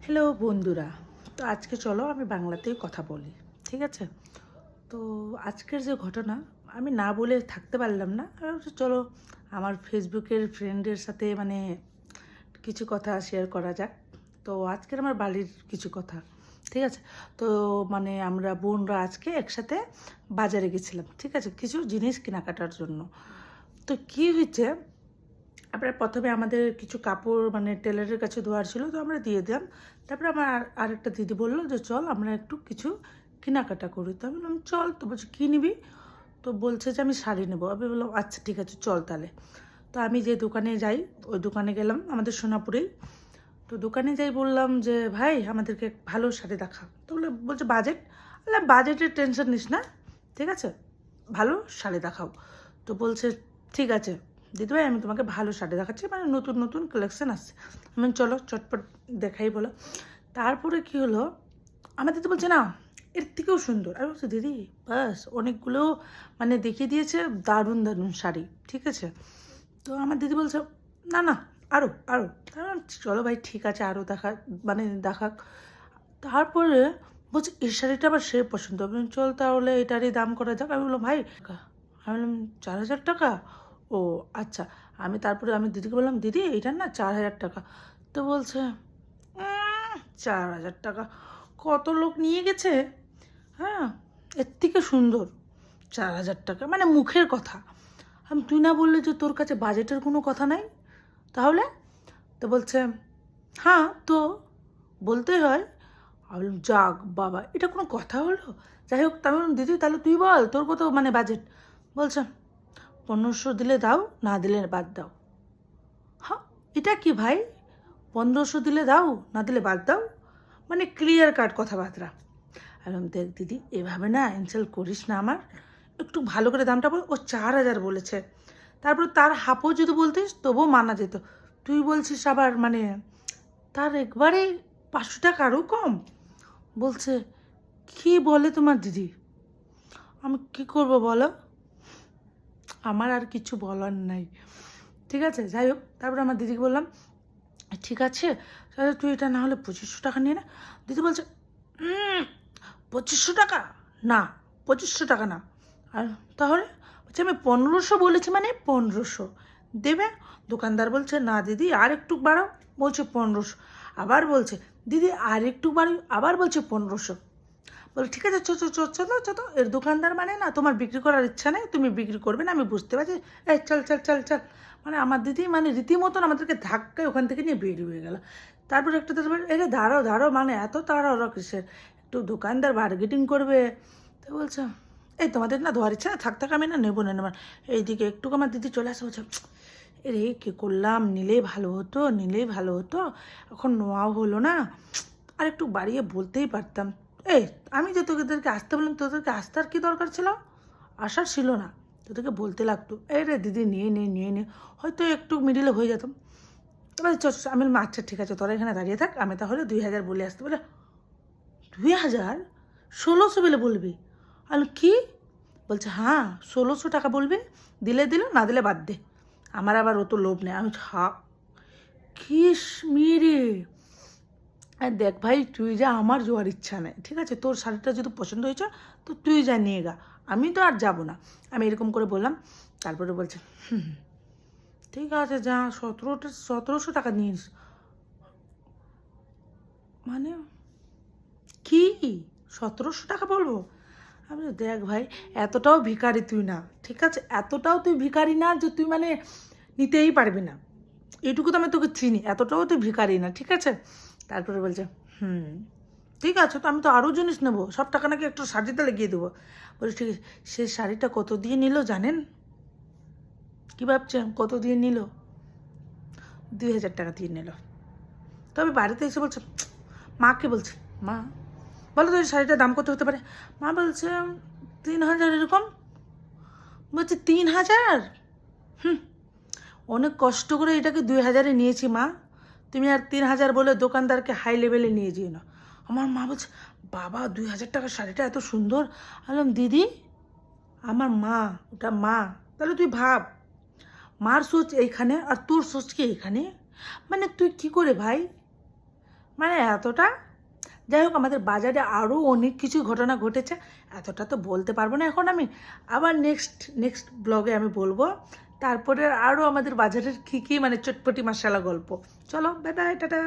Hello বন্ধুরা। তো আজকে চলো আমি বাংলাতেই কথা বলি, ঠিক আছে? তো আজকের যে ঘটনা আমি না বলে থাকতে পারলাম না। আমি ভাবছি চলো আমার ফেসবুকের ফ্রেন্ডের সাথে কিছু কথা শেয়ার করা যাক। তো আজকের আমার বাড়ির কিছু কথা, ঠিক আছে? তো আমরা বোনরা আজকে একসাথে বাজারে গেছিলাম, ঠিক আছে, কিছু জিনিস কেনাকাটার জন্য। তো কী হয়েছে, আমরা প্রথমে আমাদের কিছু কাপড় টেলারের কাছে ধোয়ার ছিল, তো আমরা দিয়ে দিলাম। তারপরে আমার আরেকটা দিদি বললো যে চল আমরা একটু কিছু কেনাকাটা করি। তো আমি বললাম চল। তো বলছি কী নিবি? তো বলছে যে আমি শাড়ি নেবো। আমি বললাম আচ্ছা ঠিক আছে চল তাহলে। তো আমি যে দোকানে যাই ওই দোকানে গেলাম, আমাদের সোনাপুরেই। তো দোকানে যাই বললাম যে ভাই আমাদেরকে ভালো শাড়ি দেখা। তো বলছে বাজেট। বললাম বাজেটের টেনশন নিস না, ঠিক আছে, ভালো শাড়ি দেখাও। তো বলছে ঠিক আছে দিদিভাই, আমি তোমাকে ভালো শাড়ি দেখাচ্ছি, নতুন নতুন কালেকশান আসছে। আমি চলো চটপট দেখাই বলো। তারপরে কি হলো, আমার দিদি বলছে না এর থেকেও সুন্দর। আমি বলছি দিদি বাস অনেকগুলো দেখিয়ে দিয়েছে, দারুণ দারুণ শাড়ি, ঠিক আছে। তো আমার দিদি বলছে না না আরও আরও। চলো ভাই ঠিক আছে আরও দেখাক। তারপরে বলছে এই শাড়িটা আবার সে পছন্দ। আমি বললাম, চল তাহলে এটারই দাম করা যাক। আমি বললাম ভাই, আমি বললাম 4,000 টাকা। ও আচ্ছা। তারপরে আমি দিদিকে বললাম দিদি এইটার না 4,000 টাকা। তো বলছে 4,000 টাকা কত লোক নিয়ে গেছে, হ্যাঁ, এর থেকে সুন্দর 4,000 টাকা, মুখের কথা। তুই না বললে যে তোর কাছে বাজেটের কোনো কথা নাই তাহলে? তো বলছে হ্যাঁ তো বলতেই হয়। আমি বললাম যাক বাবা, এটা কোনো কথা হলো? যাই হোক, আমি বললাম দিদি তাহলে তুই বল তোর কত বাজেট। বলছে 1,500 দিলে দাও, না দিলে বাদ দাও। হ্যাঁ, এটা কি ভাই, 1,500 দিলে দাও, না দিলে বাদ দাও, ক্লিয়ার কাট কথাবার্তা। আমি দেখ দিদি এভাবে না ইনসাল্ট করিস না, আমার একটু ভালো করে দামটা বল। ও 4,000 বলেছে। তারপর তার হাফও যদি বলতিস তবুও মানা যেত। তুই বলছিস আবার তার একবারে 500 টাকা আরও কম। বলছে কি বলে তোমার দিদি? আমি কি করব বলো, আমার আর কিছু বলার নাই, ঠিক আছে। যাই হোক, তারপরে আমার দিদিকে বললাম ঠিক আছে তাহলে তুই এটা না হলে 2,500 টাকা নিয়ে না। দিদি বলছে 2,500 টাকা না, 2,500 টাকা না। আর তাহলে বলছে আমি 1,500 বলেছি, 1,500 দেবে। দোকানদার বলছে না দিদি আর একটু বাড়াও, বলছে 1,500। আবার বলছে দিদি আর একটু বাড়াও, আবার বলছে 1,500। বলে ঠিক আছে চো চো চো চলো চলো। এর দোকানদার না তোমার বিক্রি করার ইচ্ছা নেই, তুমি বিক্রি করবে না আমি বুঝতে পারছি। এই চল চল চল চল। আমার দিদি রীতিমতন আমাদেরকে ধাক্কায় ওখান থেকে নিয়ে বেরিয়ে হয়ে গেল। তারপর একটা তারপর এটা দাঁড়াও দাঁড়াও, এত তাড়াহুড়ো কিসের, একটু দোকানদার বার্গেটিং করবে। তো বলছে এই তোমাদের না ধোয়ার ইচ্ছা না, থাক থাক আমি না নেবো না নেবার। এইদিকে একটু আমার দিদি চলে আসে, বলছে এরে কী করলাম, নিলেই ভালো হতো নিলেই ভালো হতো, এখন নোয়াও হলো না, আর একটু বাড়িয়ে বলতেই পারতাম। এই আমি যে তোদেরকে আসতে বললাম, তোদেরকে আসতে আর কী দরকার ছিল? আসার ছিল না, তোদেরকে বলতে লাগতো এই রে দিদি নিয়ে নে নিয়ে নে, হয়তো একটু মিডিলে হয়ে যেতাম। এবার চ আমি বললাম আচ্ছা ঠিক আছে তোরা এখানে দাঁড়িয়ে থাক, আমি তাহলে 2,000 বলে আসতে। বলে 2,000? 1,600 বলে বলবি? আমি কি? বলছে হ্যাঁ 1,600 টাকা বলবি, দিলে দিল না দিলে বাদ দে, আমার আবার অত লোভ নেই। আমি থাক কিস মেরে। আর দেখ ভাই তুই যা, আমার যাওয়ার ইচ্ছা নেই, ঠিক আছে, তোর শাড়িটা যদি পছন্দ হয়েছে তো তুই যা নিয়ে গা, আমি তো আর যাবো না। আমি এরকম করে বললাম। তারপরে বলছে ঠিক আছে যা, 1,700 টাকা নিস। মানে কি 1,700 টাকা বলবো? আমি দেখ ভাই এতটাও ভিখারি তুই না, ঠিক আছে, এতটাও তুই ভিখারি না যে তুই নিতেই পারবি না, এইটুকু তো আমি তোকে চিনি, এতটাও তুই ভিখারি না, ঠিক আছে। তারপরে বলছে ঠিক আছে, তো আমি তো আরও জিনিস নেবো, সব টাকা নাকি একটা শাড়িতে লাগিয়ে দেবো। বলছি ঠিক আছে। সে শাড়িটা কত দিয়ে নিল জানেন? কী ভাবছেন কত দিয়ে নিল? 2,000 টাকা দিয়ে নিল। তবে বাড়িতে এসে বলছে, মাকে বলছে মা বলো তো এই শাড়িটার দাম কত হতে পারে? মা বলছে 3,000 এরকম। বলছে 3,000? অনেক কষ্ট করে এটাকে 2,000-এ নিয়েছি মা, তুমি আর 3,000 বলে দোকানদারকে হাই লেভেলে নিয়ে যেও না। আমার মা বলছে বাবা 2,000 টাকার শাড়িটা এত সুন্দর। বললাম দিদি আমার মা, ওটা মা, তাহলে তুই ভাব মার সোচ এইখানে আর তোর সোচ কি এইখানে, তুই কি করে ভাই, মানে এতটা, যাই হোক আমাদের বাজারে আরও অনেক কিছু ঘটনা ঘটেছে, এতটা তো বলতে পারবো না এখন আমি, আবার নেক্সট ব্লগে আমি বলবো। তারপরে আরও আমাদের বাজারের কী কী মানে চটপটি মশলা গল্প। চলো বাই বাই, টাটা।